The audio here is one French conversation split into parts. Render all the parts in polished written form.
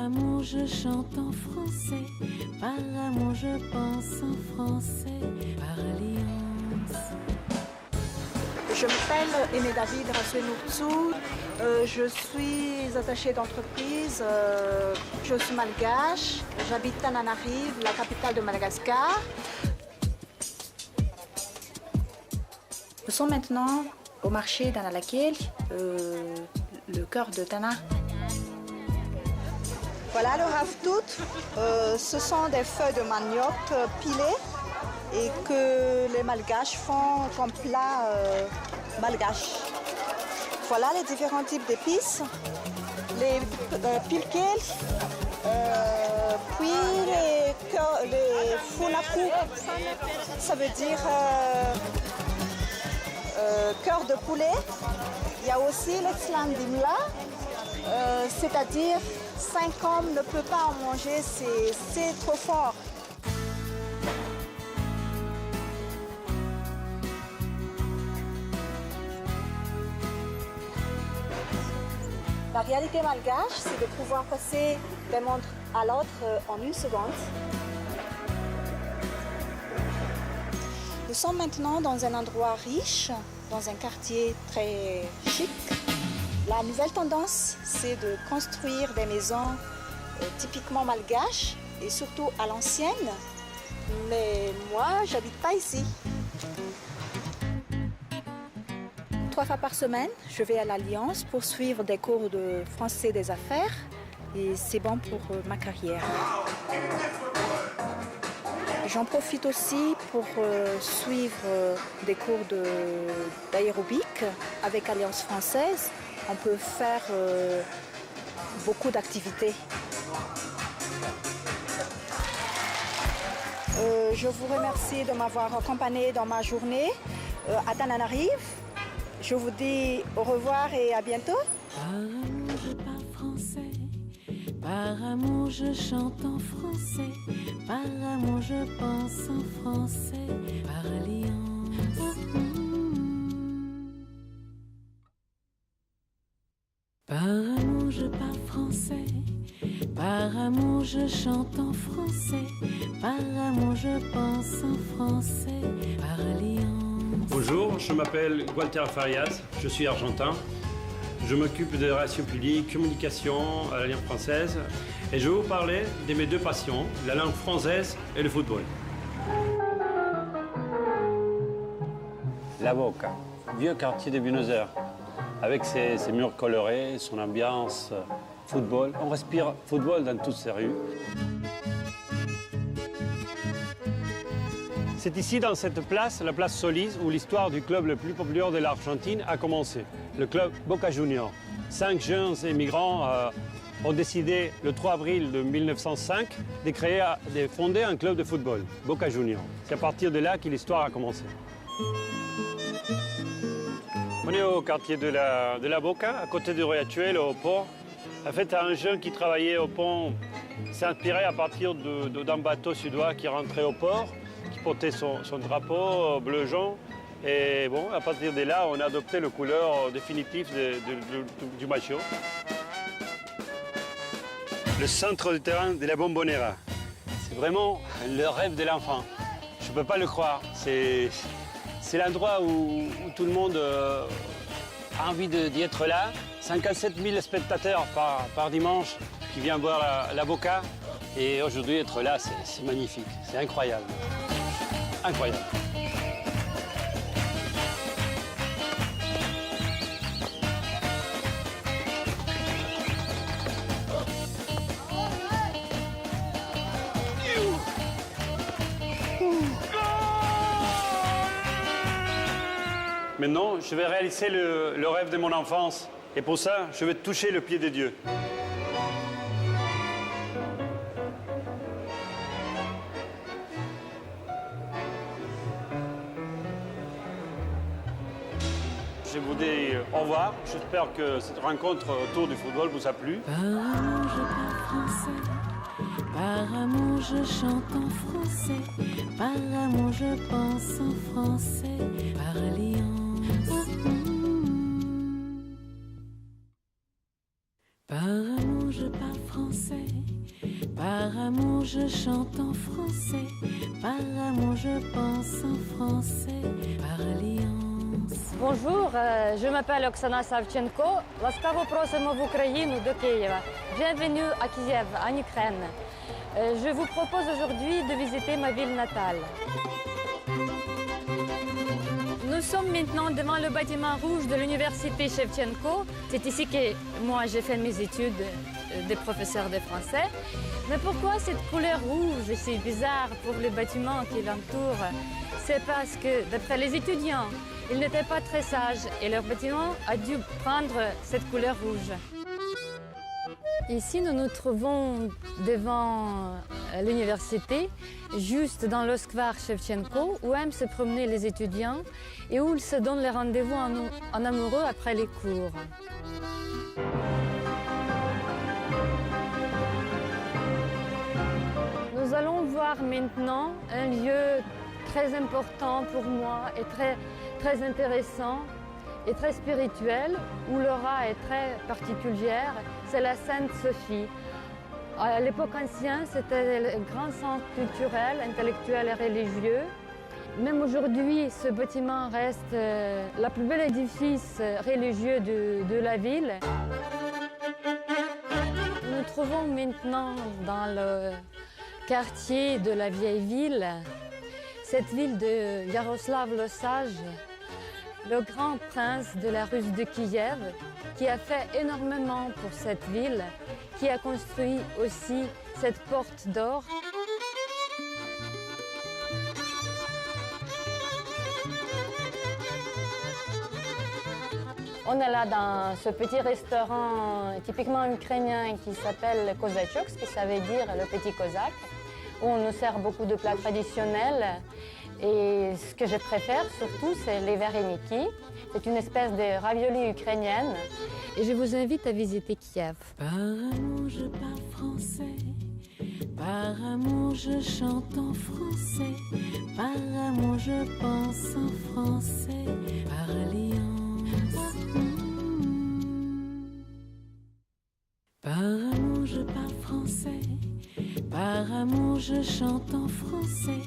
amour, je chante en français. Par amour, je pense en français. Par alliance. Je m'appelle Aimé David Rassoé-Nourtsou. Je suis attachée d'entreprise. Je suis malgache. J'habite Tananarive, la capitale de Madagascar. Nous sommes maintenant au marché d'Analakel, le cœur de Tana. Voilà le raftout. Ce sont des feuilles de manioc pilées et que les malgaches font comme plat malgache. Voilà les différents types d'épices. Les pilkels, puis les funaku, ça veut dire cœur de poulet. Il y a aussi l'exlan dimla, c'est-à-dire 5 hommes ne peuvent pas en manger, c'est trop fort. La réalité malgache, c'est de pouvoir passer d'un monde à l'autre en une seconde. Nous sommes maintenant dans un endroit riche, dans un quartier très chic. La nouvelle tendance, c'est de construire des maisons typiquement malgaches et surtout à l'ancienne. Mais moi, j'habite pas ici. 3 fois par semaine, je vais à l'Alliance pour suivre des cours de français des affaires et c'est bon pour ma carrière. J'en profite aussi pour suivre des cours d'aérobic avec Alliance française. On peut faire beaucoup d'activités. Je vous remercie de m'avoir accompagné dans ma journée à Tananarive. Je vous dis au revoir et à bientôt. Par amour, je parle français. Par amour, je chante en français. Par amour, je pense en français. Par alliance. Par amour, je parle français. Par amour, je chante en français. Par amour, je pense en français. Par alliance. Bonjour, je m'appelle Walter Farias, je suis argentin. Je m'occupe des relations publiques, communication à l'Alliance française et je vais vous parler de mes 2 passions, la langue française et le football. La Boca, vieux quartier de Buenos Aires, avec ses murs colorés, son ambiance football. On respire football dans toutes ces rues. C'est ici, dans cette place, la place Solís, où l'histoire du club le plus populaire de l'Argentine a commencé, le club Boca Juniors. 5 jeunes immigrants ont décidé, le 3 avril de 1905, de fonder un club de football, Boca Juniors. C'est à partir de là que l'histoire a commencé. On est au quartier de la Boca, à côté du Riachuelo, au port. En fait, un jeune qui travaillait au pont s'est inspiré à partir d'un bateau suédois qui rentrait au port, qui portait son drapeau bleu-jaune. Et bon, à partir de là, on a adopté la couleur définitive du maillot. Le centre du terrain de la Bombonera, c'est vraiment le rêve de l'enfant. Je ne peux pas le croire. C'est l'endroit où tout le monde a envie d'y être là. 57 000 spectateurs par dimanche qui viennent voir la Boca. Et aujourd'hui, être là, c'est magnifique. C'est incroyable. Incroyable. Maintenant, je vais réaliser le rêve de mon enfance. Et pour ça, je vais toucher le pied de Dieu. Je vous dis au revoir. J'espère que cette rencontre autour du football vous a plu. Par amour, je parle français. Par amour, je chante en français. Par amour, je pense en français. Par alliance. Par amour, je parle français. français. Par amour, je pense en français. Par alliance. Bonjour, je m'appelle Oksana Savchenko. Ласкаво просимо в Україну до Києва. Bienvenue à Kiev, en Ukraine. Je vous propose aujourd'hui de visiter ma ville natale. Nous sommes maintenant devant le bâtiment rouge de l'université Shevchenko. C'est ici que moi j'ai fait mes études de professeur de français. Mais pourquoi cette couleur rouge est si bizarre pour le bâtiment qui l'entoure? C'est parce que, d'après les étudiants, ils n'étaient pas très sages et leur bâtiment a dû prendre cette couleur rouge. Ici, nous nous trouvons devant l'université, juste dans le square Shevchenko, où aiment se promener les étudiants et où ils se donnent les rendez-vous en amoureux après les cours. Nous allons voir maintenant un lieu très important pour moi et très intéressant et très spirituel, où l'aura est très particulière, c'est la Sainte-Sophie. À l'époque ancienne, c'était le grand centre culturel, intellectuel et religieux. Même aujourd'hui, ce bâtiment reste le plus bel édifice religieux de la ville. Nous nous trouvons maintenant dans le quartier de la vieille ville, cette ville de Yaroslav le Sage, le grand prince de la Russe de Kiev, qui a fait énormément pour cette ville, qui a construit aussi cette porte d'or. On est là dans ce petit restaurant typiquement ukrainien qui s'appelle Kozachok, ce qui ça veut dire le petit cosaque, où on nous sert beaucoup de plats traditionnels. Et ce que je préfère surtout, c'est les vareniki. C'est une espèce de ravioli ukrainienne. Et je vous invite à visiter Kiev. Par amour, je parle français. Par amour, je chante en français. Par amour, je pense en français. Par alliance. Par amour, je parle français. Par amour, je chante en français.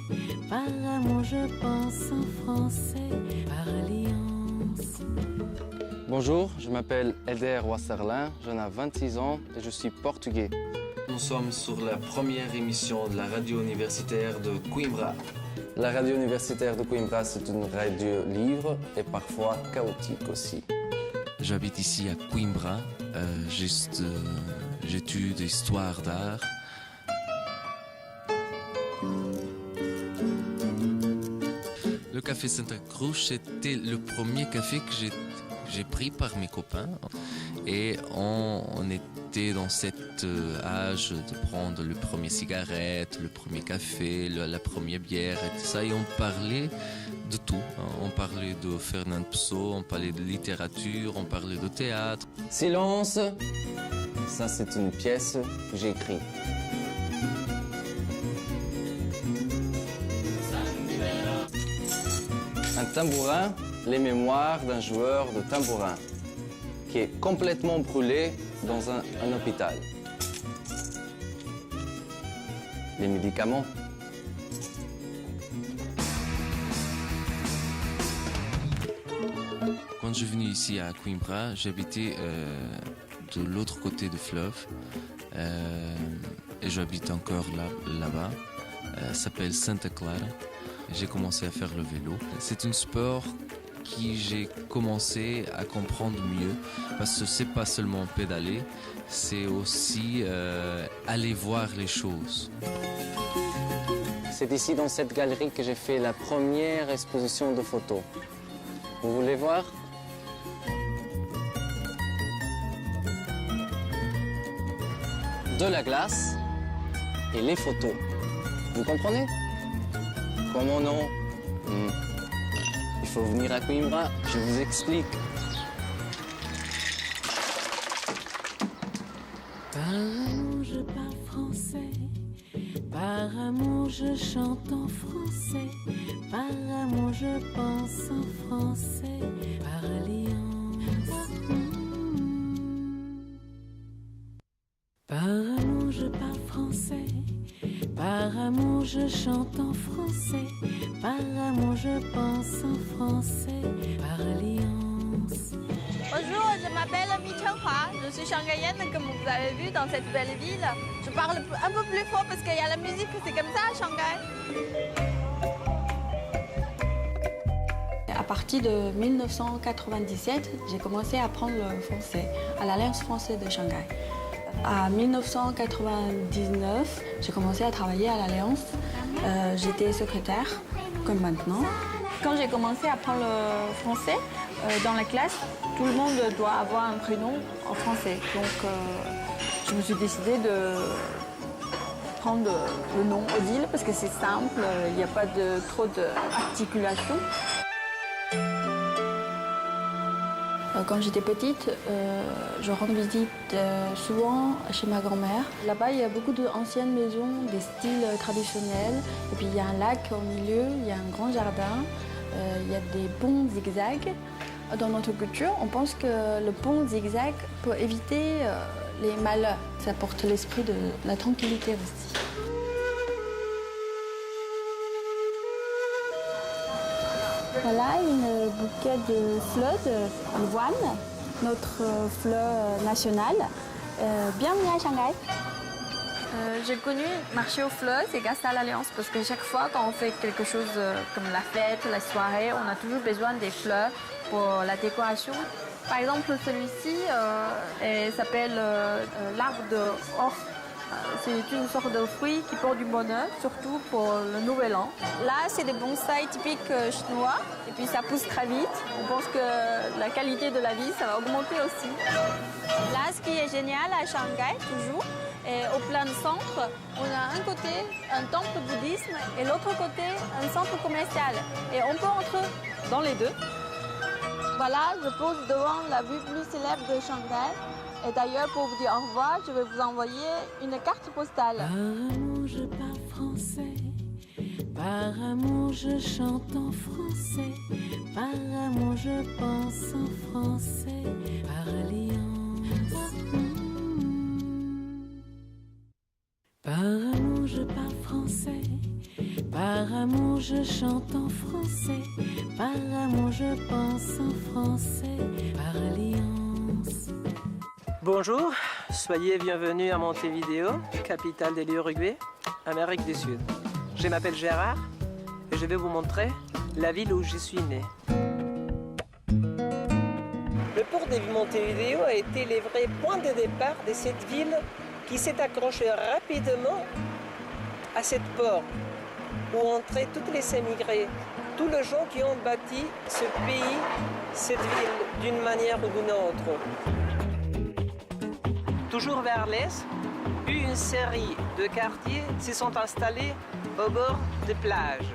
Par amour, je pense en français. Par alliance. Bonjour, je m'appelle Eder Wasserlin, j'en ai 26 ans et je suis portugais. Nous sommes sur la première émission de la radio universitaire de Coimbra. La radio universitaire de Coimbra, c'est une radio libre et parfois chaotique aussi. J'habite ici à Coimbra, j'étudie l'histoire d'art. Le café Santa Cruz, c'était le premier café que j'ai pris par mes copains. Et on était dans cet âge de prendre le premier cigarette, le premier café, la première bière et tout ça. Et on parlait de tout. On parlait de Fernand Pessoa, on parlait de littérature, on parlait de théâtre. Silence! Ça, c'est une pièce que j'ai écrite. Un tambourin, les mémoires d'un joueur de tambourin qui est complètement brûlé dans un hôpital. Les médicaments. Quand je suis venu ici à Coimbra, j'habitais de l'autre côté du fleuve et j'habite encore là-bas. Ça s'appelle Santa Clara. J'ai commencé à faire le vélo. C'est un sport que j'ai commencé à comprendre mieux parce que c'est pas seulement pédaler, c'est aussi aller voir les choses. C'est ici dans cette galerie que j'ai fait la première exposition de photos. Vous voulez voir? De la glace et les photos. Vous comprenez? Comment non? Il faut venir à Coimbra, je vous explique. Par amour, je parle français. Par amour, je chante en français. Par amour, je pense en français. Par alliance. Par amour, je parle français. Par amour, amour, je chante en français. Par amour, je pense en français. Par alliance. Bonjour, je m'appelle Mi Chenhua, je suis shanghaïenne comme vous avez vu dans cette belle ville. Je parle un peu plus fort parce qu'il y a la musique, c'est comme ça à Shanghai. À partir de 1997, j'ai commencé à apprendre le français à l'Alliance française de Shanghai. En 1999, j'ai commencé à travailler à l'Alliance. J'étais secrétaire, comme maintenant. Quand j'ai commencé à apprendre le français dans la classe, tout le monde doit avoir un prénom en français. Donc je me suis décidée de prendre le nom Odile parce que c'est simple, il n'y a pas trop d'articulation. Quand j'étais petite, je rends visite souvent chez ma grand-mère. Là-bas, il y a beaucoup d'anciennes maisons, des styles traditionnels. Et puis il y a un lac au milieu, il y a un grand jardin, il y a des ponts zigzags. Dans notre culture, on pense que le pont zigzag peut éviter les malheurs. Ça porte l'esprit de la tranquillité aussi. Voilà une bouquet de fleurs de l'ivoine, notre fleur nationale. Bienvenue à Shanghai. J'ai connu marché aux fleurs, c'est grâce à l'Alliance, parce que chaque fois quand on fait quelque chose comme la fête, la soirée, on a toujours besoin des fleurs pour la décoration. Par exemple, celui-ci s'appelle l'arbre de or. C'est une sorte de fruit qui porte du bonheur, surtout pour le nouvel an. Là, c'est des bonsaïs typiques chinois, et puis ça pousse très vite. On pense que la qualité de la vie, ça va augmenter aussi. Là, ce qui est génial à Shanghai, toujours, et au plein centre, on a un côté un temple bouddhisme et l'autre côté un centre commercial. Et on peut entrer dans les deux. Voilà, je pose devant la vue plus célèbre de Shanghai. Et d'ailleurs, pour vous dire au revoir, je vais vous envoyer une carte postale. Par amour, je parle français. Par amour, je chante en français. Par amour, je pense en français. Par alliance. Par amour, je parle français. Par amour, je chante en français. Par amour, je pense en français. Par alliance. Bonjour, soyez bienvenus à Montevideo, capitale de l'Uruguay, Amérique du Sud. Je m'appelle Gérard et je vais vous montrer la ville où je suis né. Le port de Montevideo a été le vrai point de départ de cette ville qui s'est accrochée rapidement à cette port où entraient tous les émigrés, tous les gens qui ont bâti ce pays, cette ville d'une manière ou d'une autre. Toujours vers l'est, une série de quartiers se sont installés au bord des plages.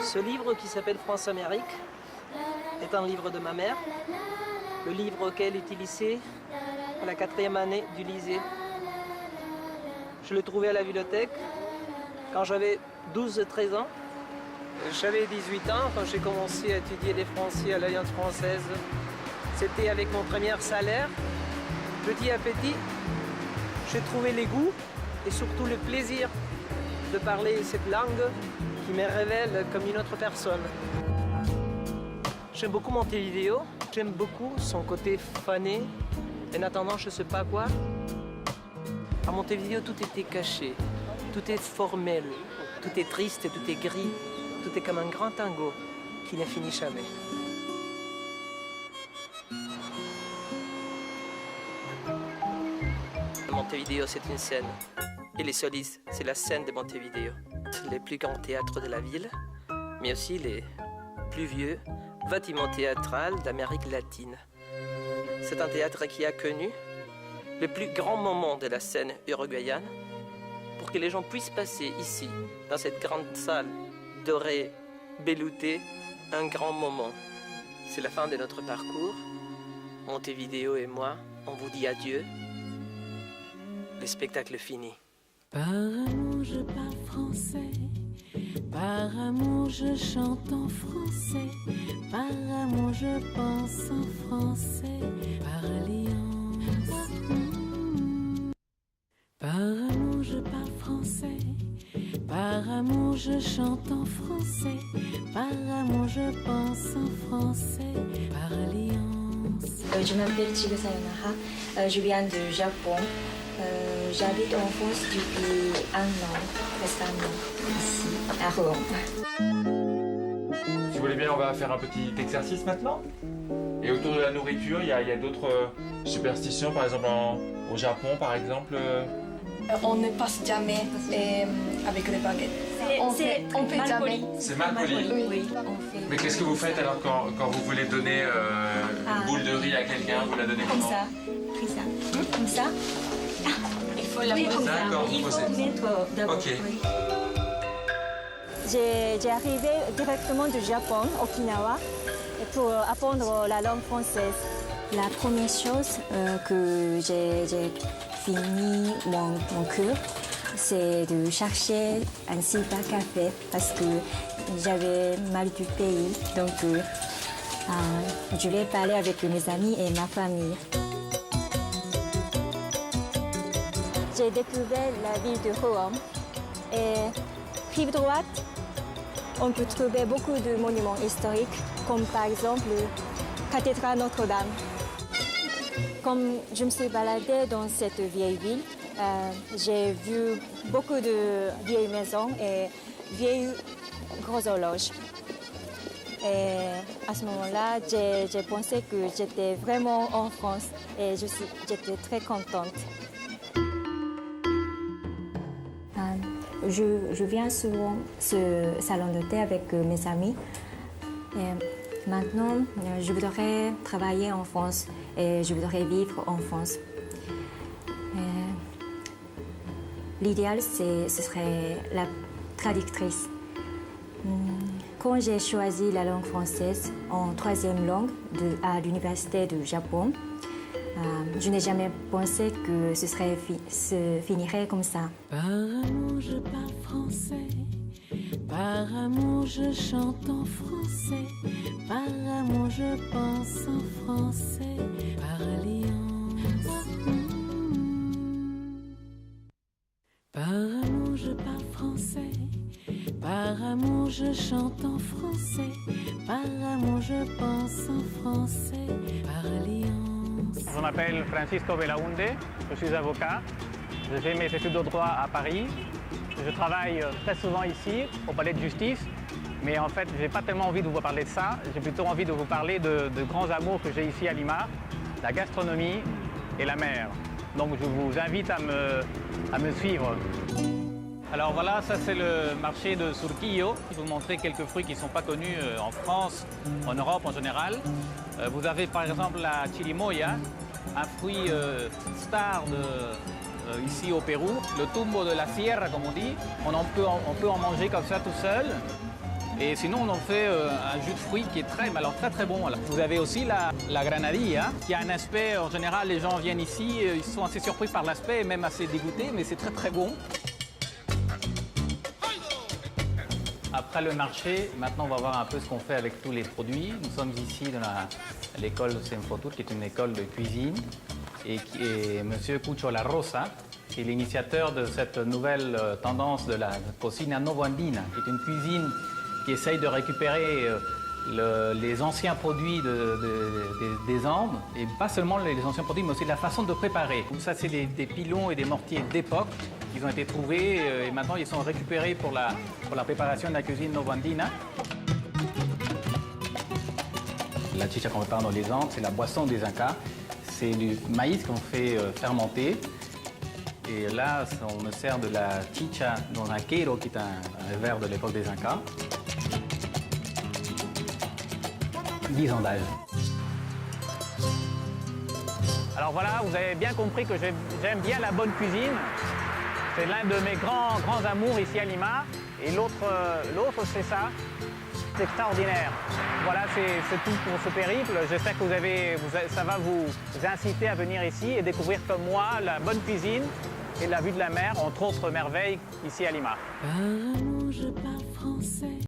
Ce livre qui s'appelle France-Amérique est un livre de ma mère, le livre qu'elle utilisait à la 4e année du lycée. Je l'ai trouvé à la bibliothèque quand j'avais 12-13 ans. J'avais 18 ans quand j'ai commencé à étudier les français à l'Alliance française. C'était avec mon premier salaire. Petit à petit, j'ai trouvé les goûts et surtout le plaisir de parler cette langue qui me révèle comme une autre personne. J'aime beaucoup Montevideo, j'aime beaucoup son côté fané. En attendant, je ne sais pas quoi. À Montevideo, tout était caché, tout est formel, tout est triste, tout est gris, tout est comme un grand tango qui ne finit jamais. Montevideo, c'est une scène. Et les Solis, c'est la scène de Montevideo. C'est le plus grand théâtre de la ville, mais aussi les plus vieux bâtiments théâtraux d'Amérique latine. C'est un théâtre qui a connu le plus grand moment de la scène uruguayenne pour que les gens puissent passer ici, dans cette grande salle dorée, belloutée, un grand moment. C'est la fin de notre parcours. Montevideo et moi, on vous dit adieu. Le spectacle fini. Par amour, je parle français. Par amour, je chante en français. Par amour, je pense en français. Par alliance. Par amour, je parle je chante en français. Par amour, je pense en français. Par alliance. Je m'appelle Chigo Sayonara, je viens du Japon. J'habite en France depuis un an, récemment, ici, à Rome. Si vous voulez bien, on va faire un petit exercice maintenant. Et autour de la nourriture, il y a d'autres superstitions, par exemple au Japon, par exemple. On ne passe jamais avec les baguettes. On fait jamais. C'est mal poli. Oui, on fait. Mais qu'est-ce que vous faites alors quand vous voulez donner une boule de riz à quelqu'un? Vous la donnez Comme comment? ça, comme ça. Il faut la poser. D'accord, Il vous faut posez. mettre d'abord. Ok. Oui. J'ai arrivé directement du Japon, Okinawa, pour apprendre la langue française. La première chose que j'ai fini mon cours, c'est de chercher un cybercafé parce que j'avais mal du pays. Donc, je voulais parler avec mes amis et ma famille. J'ai découvert la ville de Rome et rive droite, on peut trouver beaucoup de monuments historiques, comme par exemple la cathédrale Notre-Dame. Comme je me suis baladée dans cette vieille ville, j'ai vu beaucoup de vieilles maisons et vieilles grosses horloges. Et à ce moment-là, j'ai pensé que j'étais vraiment en France et j'étais très contente. Je viens souvent ce salon de thé avec mes amis. Et maintenant, je voudrais travailler en France et je voudrais vivre en France. L'idéal, ce serait la traductrice. Quand j'ai choisi la langue française en troisième langue à l'université du Japon, je n'ai jamais pensé que se finirait comme ça. Par amour, je parle français. Par amour, je chante en français. Par amour, je pense en français. Par alliance. Par amour, je parle français. Par amour, je chante en français. Par amour, je pense en français. Par alliance. Je m'appelle Francisco Belaunde, je suis avocat. J'ai fait mes études de droit à Paris. Je travaille très souvent ici, au palais de justice. Mais en fait, je n'ai pas tellement envie de vous parler de ça. J'ai plutôt envie de vous parler de grands amours que j'ai ici à Lima, la gastronomie et la mer. Donc je vous invite à me suivre. Alors voilà, ça c'est le marché de Surquillo. Je vais vous montrer quelques fruits qui ne sont pas connus en France, en Europe en général. Vous avez par exemple la chirimoya, un fruit star ici au Pérou. Le tumbo de la sierra, comme on dit. On peut en manger comme ça tout seul. Et sinon, on en fait un jus de fruits qui est très bon. Alors, vous avez aussi la granadilla, qui a un aspect, en général, les gens viennent ici, ils sont assez surpris par l'aspect, même assez dégoûtés, mais c'est très bon. Après le marché, maintenant on va voir un peu ce qu'on fait avec tous les produits. Nous sommes ici dans l'école de Senfotur, qui est une école de cuisine, et M. Cucho La Rosa, qui est l'initiateur de cette nouvelle tendance de la cocina novandina, qui est une cuisine qui essaye de récupérer les anciens produits des Andes, et pas seulement les anciens produits, mais aussi la façon de préparer. Donc ça, c'est des pilons et des mortiers d'époque. Ils ont été trouvés et maintenant ils sont récupérés pour la préparation de la cuisine novandina. La chicha qu'on prépare dans les Andes, c'est la boisson des Incas. C'est du maïs qu'on fait fermenter. Et là, on me sert de la chicha dans un quero, qui est un verre de l'époque des Incas. 10 ans d'âge. Alors voilà, vous avez bien compris que j'aime bien la bonne cuisine. C'est l'un de mes grands amours ici à Lima. Et l'autre, c'est ça. C'est extraordinaire. Voilà, c'est tout pour ce périple. J'espère que ça va vous inciter à venir ici et découvrir comme moi la bonne cuisine et la vue de la mer, entre autres merveilles, ici à Lima. Par amour, je parle français.